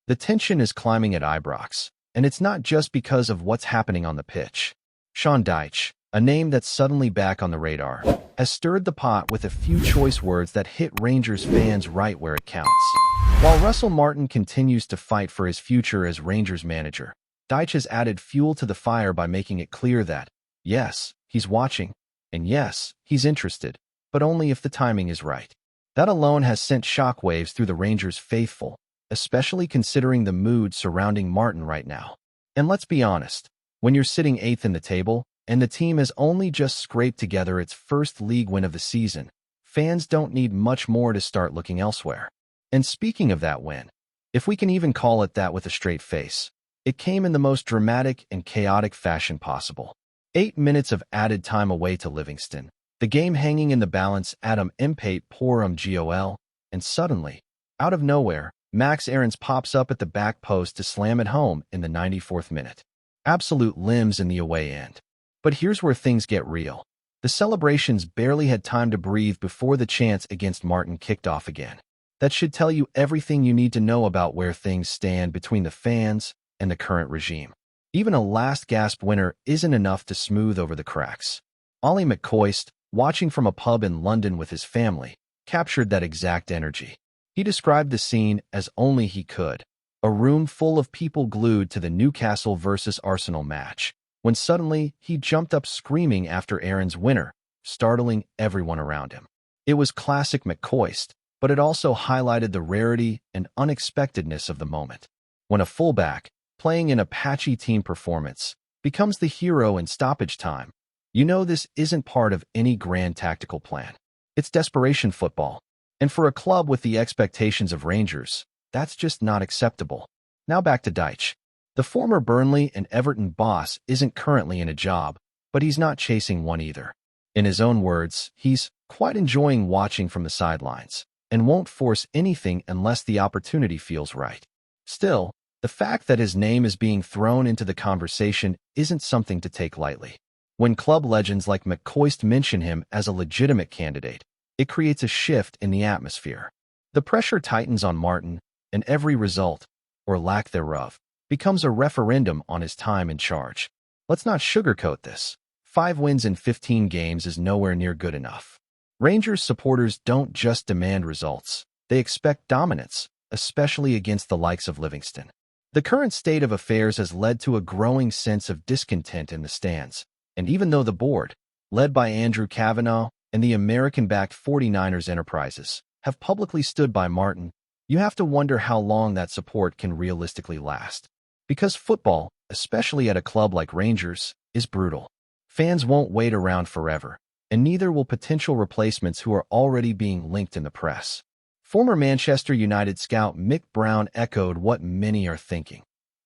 The tension is climbing at Ibrox, and it's not just because of what's happening on the pitch. Sean Dyche, a name that's suddenly back on the radar, has stirred the pot with a few choice words that hit Rangers fans right where it counts. While Russell Martin continues to fight for his future as Rangers manager, Dyche has added fuel to the fire by making it clear that, yes, he's watching, and yes, he's interested, but only if the timing is right. That alone has sent shockwaves through the Rangers faithful, especially considering the mood surrounding Martin right now. And let's be honest, when you're sitting 8th in the table, and the team has only just scraped together its first league win of the season, fans don't need much more to start looking elsewhere. And speaking of that win, if we can even call it that with a straight face, it came in the most dramatic and chaotic fashion possible. 8 minutes of added time away to Livingston, the game hanging in the balance Adam Impate Porum Gol, and suddenly, out of nowhere, Max Aarons pops up at the back post to slam it home in the 94th minute. Absolute limbs in the away end. But here's where things get real. The celebrations barely had time to breathe before the chants against Martin kicked off again. That should tell you everything you need to know about where things stand between the fans and the current regime. Even a last-gasp winner isn't enough to smooth over the cracks. Ollie McCoist, watching from a pub in London with his family, captured that exact energy. He described the scene as only he could. A room full of people glued to the Newcastle versus Arsenal match, when suddenly he jumped up screaming after Aaron's winner, startling everyone around him. It was classic McCoist, but it also highlighted the rarity and unexpectedness of the moment. When a fullback, playing in a patchy team performance, becomes the hero in stoppage time, you know this isn't part of any grand tactical plan. It's desperation football. And for a club with the expectations of Rangers, that's just not acceptable. Now back to Dyche. The former Burnley and Everton boss isn't currently in a job, but he's not chasing one either. In his own words, he's quite enjoying watching from the sidelines and won't force anything unless the opportunity feels right. Still, the fact that his name is being thrown into the conversation isn't something to take lightly. When club legends like McCoist mention him as a legitimate candidate, it creates a shift in the atmosphere. The pressure tightens on Martin, and every result, or lack thereof, becomes a referendum on his time in charge. Let's not sugarcoat this. 5 wins in 15 games is nowhere near good enough. Rangers supporters don't just demand results. They expect dominance, especially against the likes of Livingston. The current state of affairs has led to a growing sense of discontent in the stands, and even though the board, led by Andrew Kavanagh and the American-backed 49ers Enterprises, have publicly stood by Martin, you have to wonder how long that support can realistically last. Because football, especially at a club like Rangers, is brutal. Fans won't wait around forever, and neither will potential replacements who are already being linked in the press. Former Manchester United scout Mick Brown echoed what many are thinking.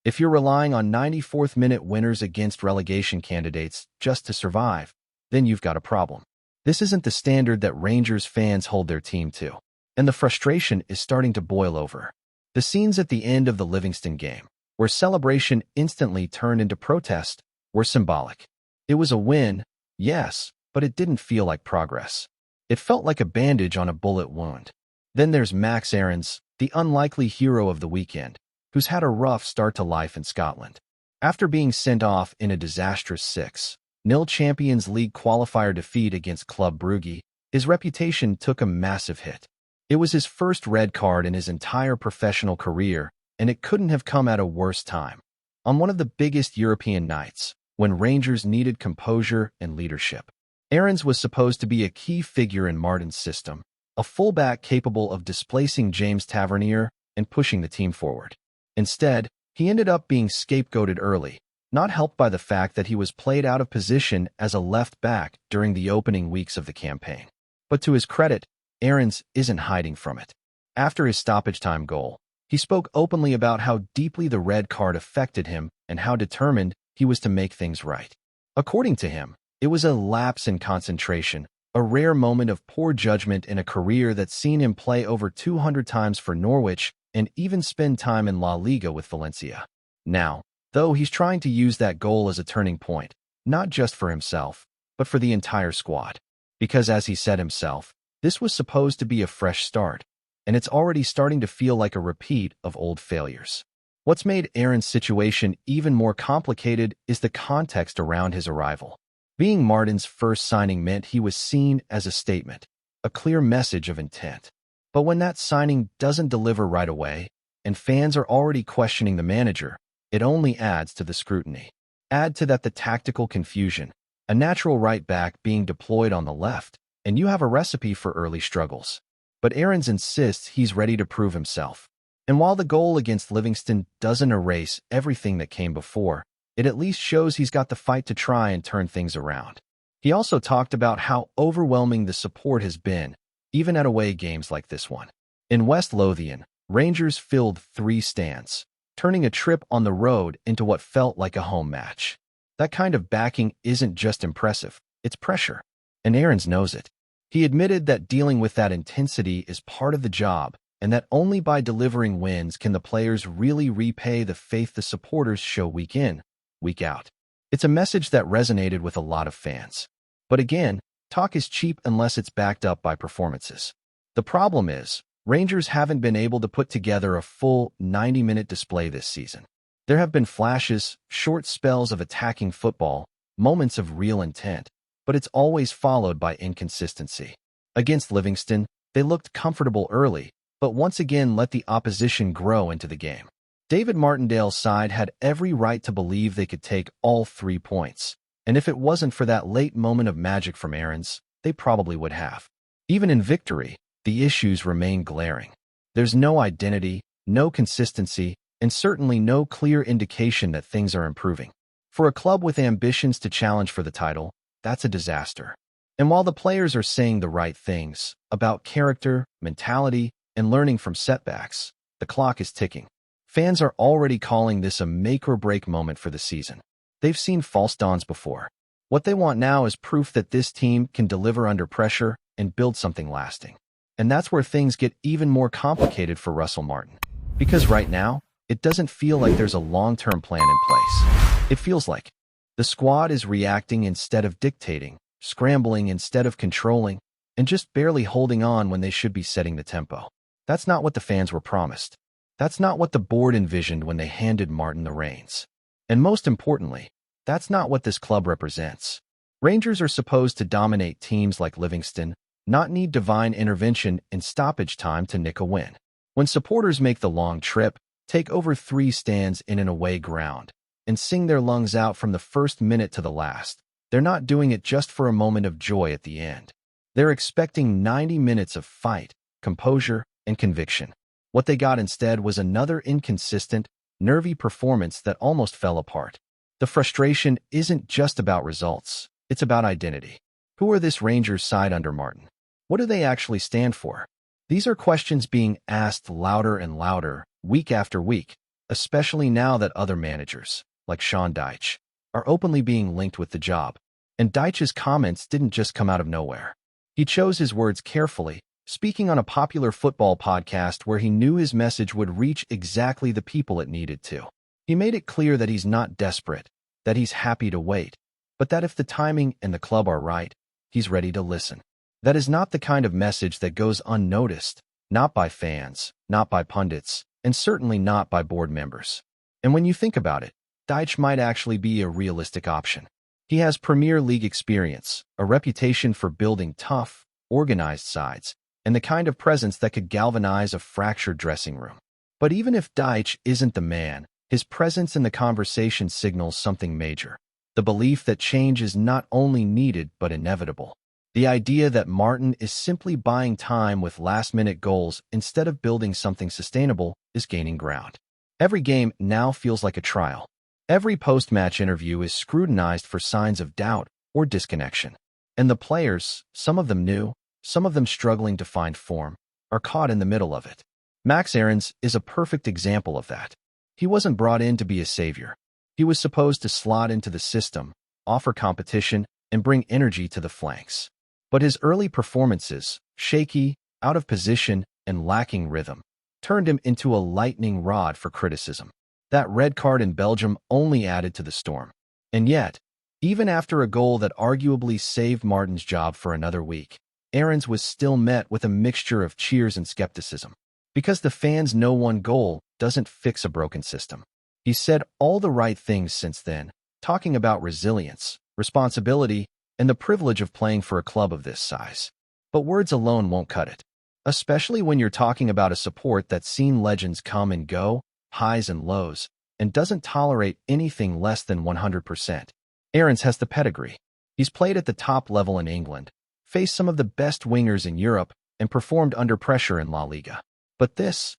If you're relying on 94th-minute winners against relegation candidates just to survive, then you've got a problem. This isn't the standard that Rangers fans hold their team to, and the frustration is starting to boil over. The scenes at the end of the Livingston game, where celebration instantly turned into protest, were symbolic. It was a win, yes, but it didn't feel like progress. It felt like a bandage on a bullet wound. Then there's Max Aarons, the unlikely hero of the weekend, who's had a rough start to life in Scotland. After being sent off in a disastrous 6-0 Champions League qualifier defeat against Club Brugge, his reputation took a massive hit. It was his first red card in his entire professional career, and it couldn't have come at a worse time. On one of the biggest European nights, when Rangers needed composure and leadership, Aarons was supposed to be a key figure in Martin's system, a fullback capable of displacing James Tavernier and pushing the team forward. Instead, he ended up being scapegoated early, not helped by the fact that he was played out of position as a left back during the opening weeks of the campaign. But to his credit, Aarons isn't hiding from it. After his stoppage time goal, he spoke openly about how deeply the red card affected him and how determined he was to make things right. According to him, it was a lapse in concentration, a rare moment of poor judgment in a career that's seen him play over 200 times for Norwich and even spend time in La Liga with Valencia. Now, though, he's trying to use that goal as a turning point, not just for himself, but for the entire squad. Because as he said himself, this was supposed to be a fresh start. and it's already starting to feel like a repeat of old failures. What's made Aaron's situation even more complicated is the context around his arrival. Being Martin's first signing meant he was seen as a statement, a clear message of intent. But when that signing doesn't deliver right away, and fans are already questioning the manager, it only adds to the scrutiny. Add to that the tactical confusion, a natural right back being deployed on the left, and you have a recipe for early struggles. But Aarons insists he's ready to prove himself. And while the goal against Livingston doesn't erase everything that came before, it at least shows he's got the fight to try and turn things around. He also talked about how overwhelming the support has been, even at away games like this one. In West Lothian, Rangers filled 3 stands, turning a trip on the road into what felt like a home match. That kind of backing isn't just impressive, it's pressure. And Aarons knows it. He admitted that dealing with that intensity is part of the job, and that only by delivering wins can the players really repay the faith the supporters show week in, week out. It's a message that resonated with a lot of fans. But again, talk is cheap unless it's backed up by performances. The problem is, Rangers haven't been able to put together a full 90-minute display this season. There have been flashes, short spells of attacking football, moments of real intent, but it's always followed by inconsistency. Against Livingston, they looked comfortable early, but once again let the opposition grow into the game. David Martindale's side had every right to believe they could take all 3 points, and if it wasn't for that late moment of magic from Aarons, they probably would have. Even in victory, the issues remain glaring. There's no identity, no consistency, and certainly no clear indication that things are improving. For a club with ambitions to challenge for the title, that's a disaster. And while the players are saying the right things about character, mentality, and learning from setbacks, the clock is ticking. Fans are already calling this a make-or-break moment for the season. They've seen false dawns before. What they want now is proof that this team can deliver under pressure and build something lasting. And that's where things get even more complicated for Russell Martin. Because right now, it doesn't feel like there's a long-term plan in place. It feels like the squad is reacting instead of dictating, scrambling instead of controlling, and just barely holding on when they should be setting the tempo. That's not what the fans were promised. That's not what the board envisioned when they handed Martin the reins. And most importantly, that's not what this club represents. Rangers are supposed to dominate teams like Livingston, not need divine intervention in stoppage time to nick a win. When supporters make the long trip, take over 3 stands in an away ground, and sing their lungs out from the first minute to the last, they're not doing it just for a moment of joy at the end. They're expecting 90 minutes of fight, composure, and conviction. What they got instead was another inconsistent, nervy performance that almost fell apart. The frustration isn't just about results, it's about identity. Who are this Rangers side under Martin? What do they actually stand for? These are questions being asked louder and louder, week after week, especially now that other managers, like Sean Dyche, are openly being linked with the job. And Dyche's comments didn't just come out of nowhere. He chose his words carefully, speaking on a popular football podcast where he knew his message would reach exactly the people it needed to. He made it clear that he's not desperate, that he's happy to wait, but that if the timing and the club are right, he's ready to listen. That is not the kind of message that goes unnoticed, not by fans, not by pundits, and certainly not by board members. And when you think about it, Dyche might actually be a realistic option. He has Premier League experience, a reputation for building tough, organized sides, and the kind of presence that could galvanize a fractured dressing room. But even if Dyche isn't the man, his presence in the conversation signals something major. The belief that change is not only needed but inevitable. The idea that Martin is simply buying time with last-minute goals instead of building something sustainable is gaining ground. Every game now feels like a trial. Every post-match interview is scrutinized for signs of doubt or disconnection. And the players, some of them new, some of them struggling to find form, are caught in the middle of it. Max Aarons is a perfect example of that. He wasn't brought in to be a savior. He was supposed to slot into the system, offer competition, and bring energy to the flanks. But his early performances, shaky, out of position, and lacking rhythm, turned him into a lightning rod for criticism. That red card in Belgium only added to the storm. And yet, even after a goal that arguably saved Martin's job for another week, Aarons was still met with a mixture of cheers and skepticism. Because the fans know one goal doesn't fix a broken system. He's said all the right things since then, talking about resilience, responsibility, and the privilege of playing for a club of this size. But words alone won't cut it, especially when you're talking about a support that's seen legends come and go, highs and lows, and doesn't tolerate anything less than 100%. RENNES has the pedigree. He's played at the top level in England, faced some of the best wingers in Europe, and performed under pressure in La Liga. But this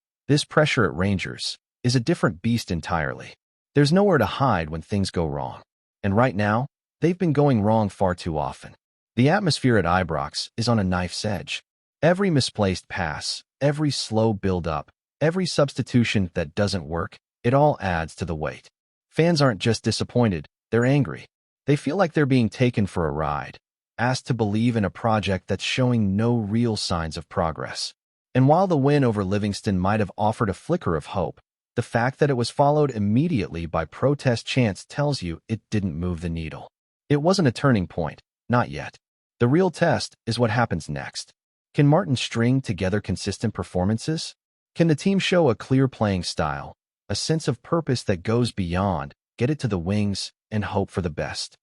pressure at Rangers is a different beast entirely. There's nowhere to hide when things go wrong. And right now, they've been going wrong far too often. The atmosphere at Ibrox is on a knife's edge. Every misplaced pass, every slow build-up, every substitution that doesn't work, it all adds to the weight. Fans aren't just disappointed, they're angry. They feel like they're being taken for a ride, asked to believe in a project that's showing no real signs of progress. And while the win over Livingston might have offered a flicker of hope, the fact that it was followed immediately by protest chants tells you it didn't move the needle. It wasn't a turning point, not yet. The real test is what happens next. Can Martin string together consistent performances? Can the team show a clear playing style, a sense of purpose that goes beyond, get it to the wings, and hope for the best?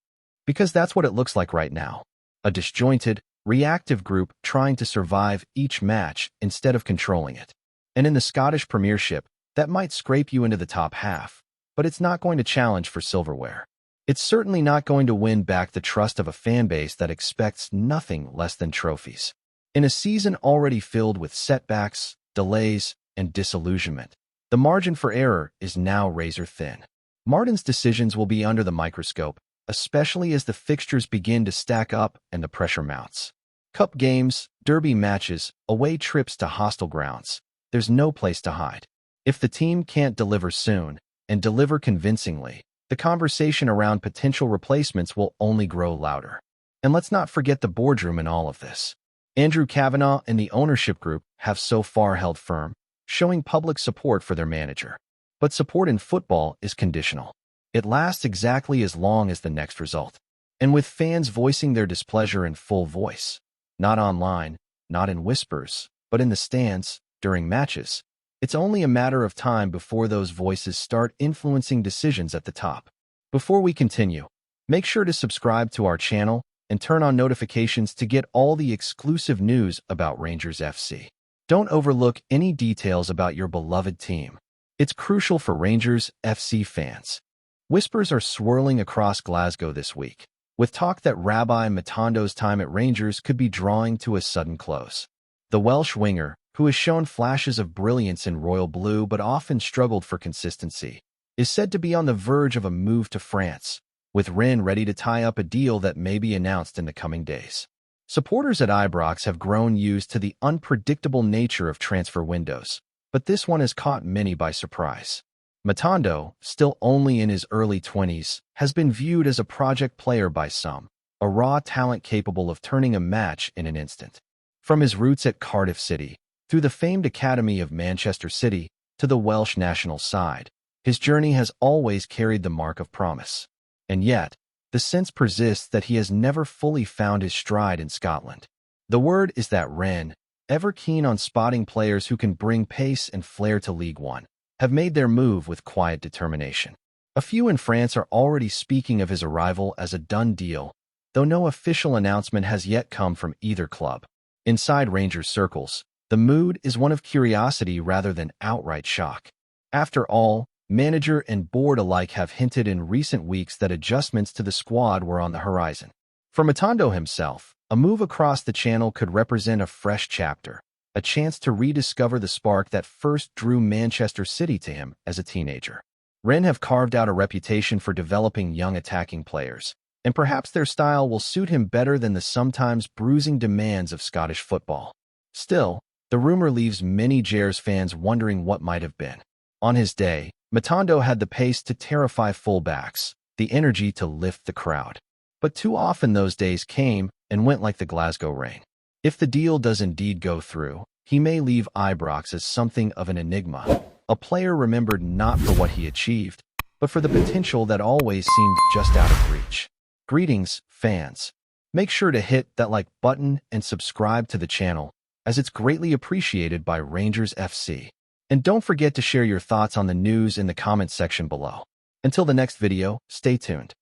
Because that's what it looks like right now. A disjointed, reactive group trying to survive each match instead of controlling it. And in the Scottish Premiership, that might scrape you into the top half, but it's not going to challenge for silverware. It's certainly not going to win back the trust of a fan base that expects nothing less than trophies. In a season already filled with setbacks, delays, and disillusionment, the margin for error is now razor thin. Martin's decisions will be under the microscope, especially as the fixtures begin to stack up and the pressure mounts. Cup games, derby matches, away trips to hostile grounds. There's no place to hide. If the team can't deliver soon, and deliver convincingly, the conversation around potential replacements will only grow louder. And let's not forget the boardroom in all of this. Andrew Kavanagh and the ownership group have so far held firm, showing public support for their manager. But support in football is conditional. It lasts exactly as long as the next result. And with fans voicing their displeasure in full voice, not online, not in whispers, but in the stands, during matches, it's only a matter of time before those voices start influencing decisions at the top. Before we continue, make sure to subscribe to our channel and turn on notifications to get all the exclusive news about Rangers FC. Don't overlook any details about your beloved team. It's crucial for Rangers FC fans. Whispers are swirling across Glasgow this week, with talk that Rabbi MATONDO's time at Rangers could be drawing to a sudden close. The Welsh winger, who has shown flashes of brilliance in royal blue but often struggled for consistency, is said to be on the verge of a move to France, with Rennes ready to tie up a deal that may be announced in the coming days. Supporters at Ibrox have grown used to the unpredictable nature of transfer windows, but this one has caught many by surprise. MATONDO, still only in his early 20s, has been viewed as a project player by some, a raw talent capable of turning a match in an instant. From his roots at Cardiff City, through the famed academy of Manchester City, to the Welsh national side, his journey has always carried the mark of promise. And yet, the sense persists that he has never fully found his stride in Scotland. The word is that Rennes, ever keen on spotting players who can bring pace and flair to League One, have made their move with quiet determination. A few in France are already speaking of his arrival as a done deal, though no official announcement has yet come from either club. Inside Rangers circles, the mood is one of curiosity rather than outright shock. After all, manager and board alike have hinted in recent weeks that adjustments to the squad were on the horizon. For MATONDO himself, a move across the channel could represent a fresh chapter, a chance to rediscover the spark that first drew Manchester City to him as a teenager. Rennes have carved out a reputation for developing young attacking players, and perhaps their style will suit him better than the sometimes bruising demands of Scottish football. Still, the rumor leaves many Gers fans wondering what might have been. On his day, MATONDO had the pace to terrify fullbacks, the energy to lift the crowd. But too often those days came and went like the Glasgow rain. If the deal does indeed go through, he may leave Ibrox as something of an enigma, a player remembered not for what he achieved, but for the potential that always seemed just out of reach. Greetings, fans. Make sure to hit that like button and subscribe to the channel. as it's greatly appreciated by Rangers FC. And don't forget to share your thoughts on the news in the comments section below. Until the next video, stay tuned.